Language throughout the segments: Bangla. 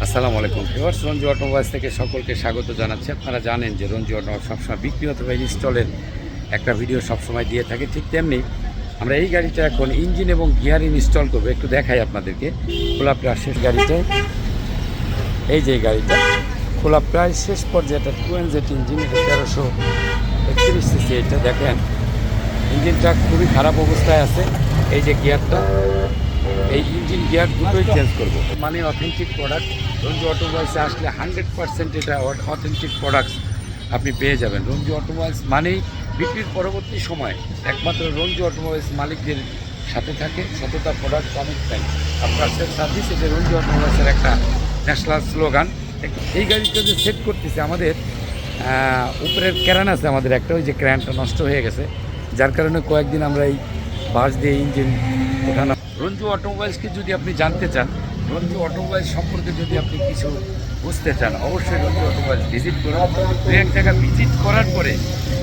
আসসালামু আলাইকুম ভিউয়ার্স, রঞ্জু অটোমোবাইলস থেকে সকলকে স্বাগত জানাচ্ছি। আপনারা জানেন যে রঞ্জু অটোমোবাইল সবসময় বিক্রি অথবা ইনস্টলের একটা ভিডিও সবসময় দিয়ে থাকে। ঠিক তেমনি আমরা এই গাড়িটা এখন ইঞ্জিন এবং গিয়ার ইনস্টল করবো। একটু দেখাই আপনাদেরকে। খোলা প্রায় শেষ গাড়িটায়, এই যে গাড়িটা খোলা প্রায় শেষ পর্যায়ে, এটা 2NZ ইঞ্জিন, এটা 1331 সিসি। এটা দেখেন ইঞ্জিনটা খুবই খারাপ অবস্থায় আছে। এই যে গিয়ারটা, এই ইঞ্জিন গিয়ার দুটোই চেঞ্জ করবো। মানে অথেন্টিক প্রোডাক্ট রঞ্জু অটোমোবাইলসে আসলে 100% এটা অথেন্টিক প্রোডাক্টস আপনি পেয়ে যাবেন। রঞ্জু অটোমোবাইলস মানেই বিক্রির পরবর্তী সময় একমাত্র রঞ্জু অটোমোবাইলস মালিকদের সাথে থাকে সততা, প্রোডাক্ট কমিটমেন্ট, আপনার সার্ভিস। এটা রঞ্জু অটোমোবাইলসের একটা ন্যাশনাল স্লোগান। এই গাড়িটা যে সেট করতেছে, আমাদের উপরের ক্যারান আছে আমাদের একটা, ওই যে ক্যারানটা নষ্ট হয়ে গেছে, যার কারণে কয়েকদিন আমরা এই বাস দিয়ে ইঞ্জিন ওঠানো। রঞ্জু অটোমোবাইলসকে যদি আপনি জানতে চান, রঞ্জু অটোমোবাইলস সম্পর্কে যদি আপনি কিছু বুঝতে চান, অবশ্যই রঞ্জু অটোমোবাইলস ভিজিট করুন। দু এক জায়গা ভিজিট করার পরে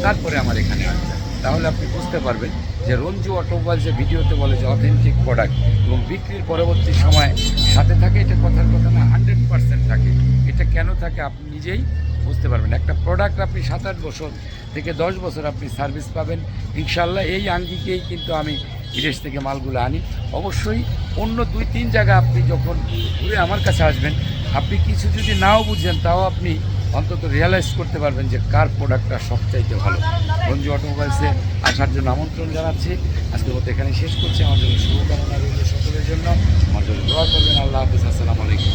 তারপরে আমার এখানে আসবেন, তাহলে আপনি বুঝতে পারবেন যে রঞ্জু অটোমোবাইলস যে ভিডিওতে বলে যে অথেন্টিক প্রোডাক্ট এবং বিক্রির পরবর্তী সময় সাথে থাকে, এটা কথার কথা না, 100% থাকে। এটা কেন থাকে আপনি নিজেই বুঝতে পারবেন। একটা প্রোডাক্ট আপনি 7-8 বছর থেকে 10 বছর আপনি সার্ভিস পাবেন ইনশাল্লাহ। এই আঙ্গিকেই কিন্তু আমি বিদেশ থেকে মালগুলো আনি। অবশ্যই অন্য 2-3 জায়গা আপনি যখন ঘুরে আমার কাছে আসবেন, আপনি কিছু যদি নাও বুঝেন, তাও আপনি অন্তত রিয়েলাইজ করতে পারবেন যে কার প্রোডাক্টটা সবচাইতে ভালো। রঞ্জু অটোমোবাইলসে আসার জন্য আমন্ত্রণ জানাচ্ছি। আজকের মতো এখানে শেষ করছি। আমার জন্য শুভকামনা রইল সকলের জন্য। আমার জন্য দোয়া করবেন। আল্লাহ হাফিজ। আসসালামু আলাইকুম।